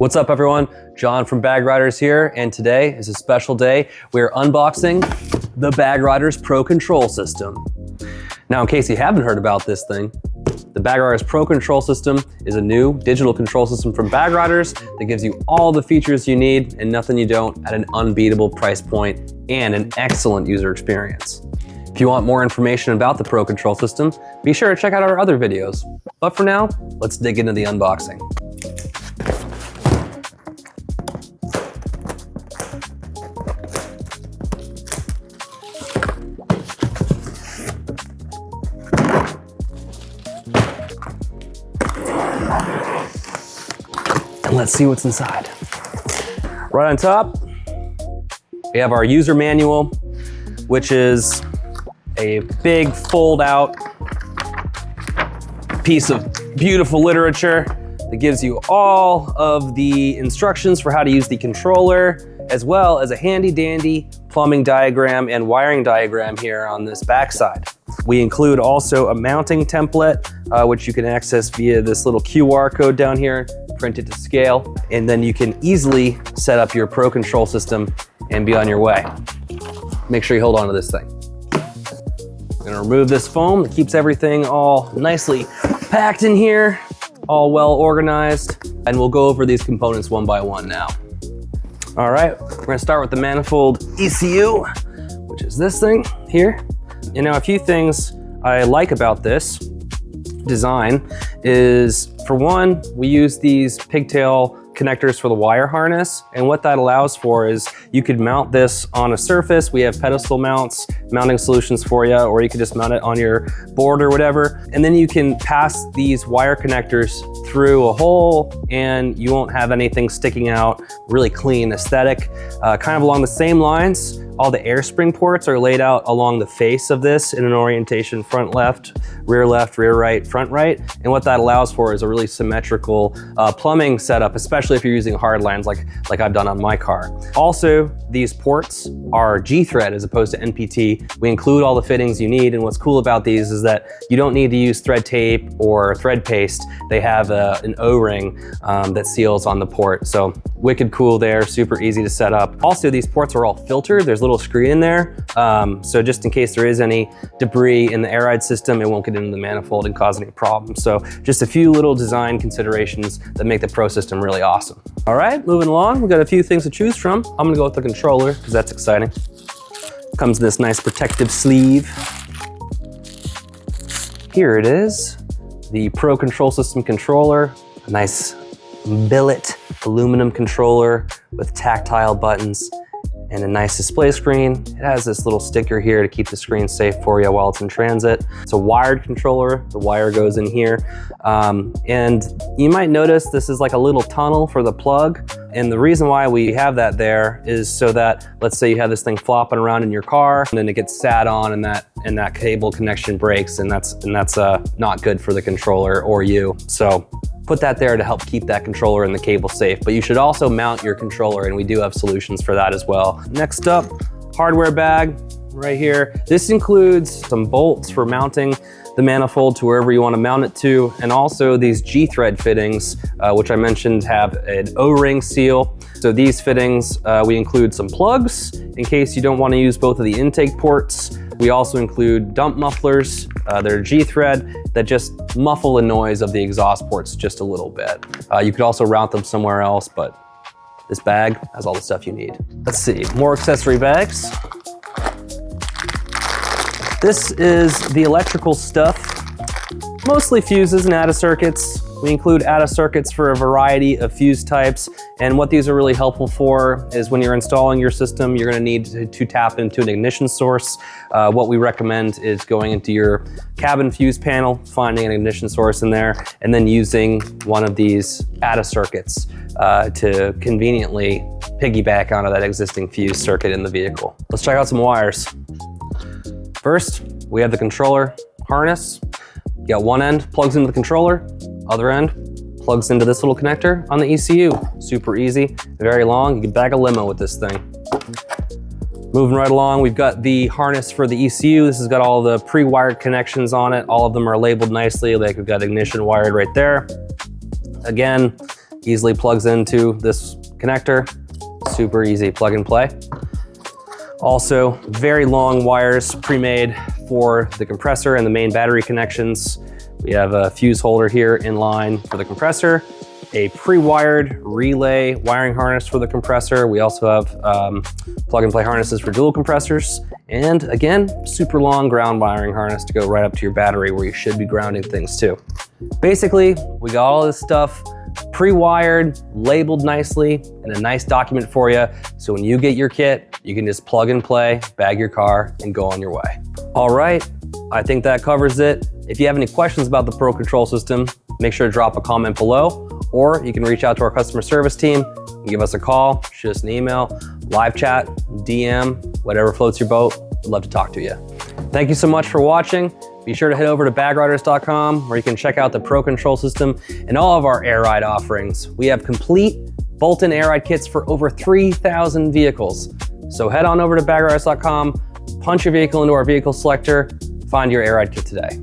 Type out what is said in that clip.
What's up everyone? John from Bag Riders here, and today is a special day. We're unboxing the Bag Riders Pro Control System. Now in case you haven't heard about this thing, the Bag Riders Pro Control System is a new digital control system from Bag Riders that gives you all the features you need and nothing you don't at an unbeatable price point and an excellent user experience. If you want more information about the Pro Control System, be sure to check out our other videos. But for now, let's dig into the unboxing. And let's see what's inside. Right on top, we have our user manual, which is a big fold out piece of beautiful literature that gives you all of the instructions for how to use the controller, as well as a handy dandy plumbing diagram and wiring diagram here on this backside. We include also a mounting template, which you can access via this little QR code down here, print it to scale, and then you can easily set up your Pro Control System and be on your way. Make sure you hold on to this thing. I'm gonna remove this foam that keeps everything all nicely packed in here, all well organized, and we'll go over these components one by one now. All right, we're gonna start with the Manifold ECU, which is this thing here. You know, a few things I like about this design is, for one, we use these pigtail connectors for the wire harness, and what that allows for is you could mount this on a surface. We have pedestal mounts, mounting solutions for you, or you could just mount it on your board or whatever, and then you can pass these wire connectors through a hole and you won't have anything sticking out. Really clean aesthetic. Kind of along the same lines, all the air spring ports are laid out along the face of this in an orientation front left, rear right, front right. And what that allows for is a really symmetrical plumbing setup, especially if you're using hard lines like I've done on my car. Also, these ports are G-thread as opposed to NPT. We include all the fittings you need, and what's cool about these is that you don't need to use thread tape or thread paste. They have an O-ring that seals on the port. So wicked cool there, super easy to set up. Also, these ports are all filtered. There's a little screen in there. So just in case there is any debris in the air ride system, it won't get into the manifold and cause any problems. So just a few little design considerations that make the Pro system really awesome. All right, moving along, we've got a few things to choose from. I'm gonna go with the controller because that's exciting. Comes in this nice protective sleeve. Here it is, the Pro Control System controller, a nice billet aluminum controller with tactile buttons and a nice display screen. It has this little sticker here to keep the screen safe for you while it's in transit. It's a wired controller. The wire goes in here. And you might notice this is like a little tunnel for the plug. And the reason why we have that there is so that, let's say you have this thing flopping around in your car and then it gets sat on and that cable connection breaks, and that's not good for the controller or you. So put that there to help keep that controller and the cable safe. But you should also mount your controller, and we do have solutions for that as well. Next up, hardware bag right here. This includes some bolts for mounting the manifold to wherever you want to mount it to, and also these G-thread fittings, which I mentioned have an O-ring seal. So these fittings, we include some plugs in case you don't want to use both of the intake ports. We also include dump mufflers. They're G-thread that just muffle the noise of the exhaust ports just a little bit. You could also route them somewhere else, but this bag has all the stuff you need. Let's see, more accessory bags. This is the electrical stuff, mostly fuses and ATA circuits. We include ATA circuits for a variety of fuse types, and what these are really helpful for is when you're installing your system, you're gonna need to tap into an ignition source. What we recommend is going into your cabin fuse panel, finding an ignition source in there, and then using one of these ATA circuits to conveniently piggyback onto that existing fuse circuit in the vehicle. Let's check out some wires. First, we have the controller harness. You got one end plugs into the controller, other end plugs into this little connector on the ECU. Super easy, very long. You can bag a limo with this thing. Moving right along, we've got the harness for the ECU. This has got all the pre-wired connections on it. All of them are labeled nicely. Like we've got ignition wired right there. Again, easily plugs into this connector. Super easy plug and play. Also, very long wires pre-made for the compressor and the main battery connections. We have a fuse holder here in line for the compressor, a pre-wired relay wiring harness for the compressor. We also have plug and play harnesses for dual compressors. And again, super long ground wiring harness to go right up to your battery where you should be grounding things too. Basically, we got all this stuff pre-wired, labeled nicely, and a nice document for you. So when you get your kit, you can just plug and play, bag your car, and go on your way. All right, I think that covers it. If you have any questions about the Pro Control System, make sure to drop a comment below, or you can reach out to our customer service team and give us a call, shoot us an email, live chat, DM, whatever floats your boat. We'd love to talk to you. Thank you so much for watching. Be sure to head over to bagriders.com where you can check out the Pro Control System and all of our air ride offerings. We have complete bolt-in air ride kits for over 3,000 vehicles. So head on over to bagriders.com, punch your vehicle into our vehicle selector, find your air ride kit today.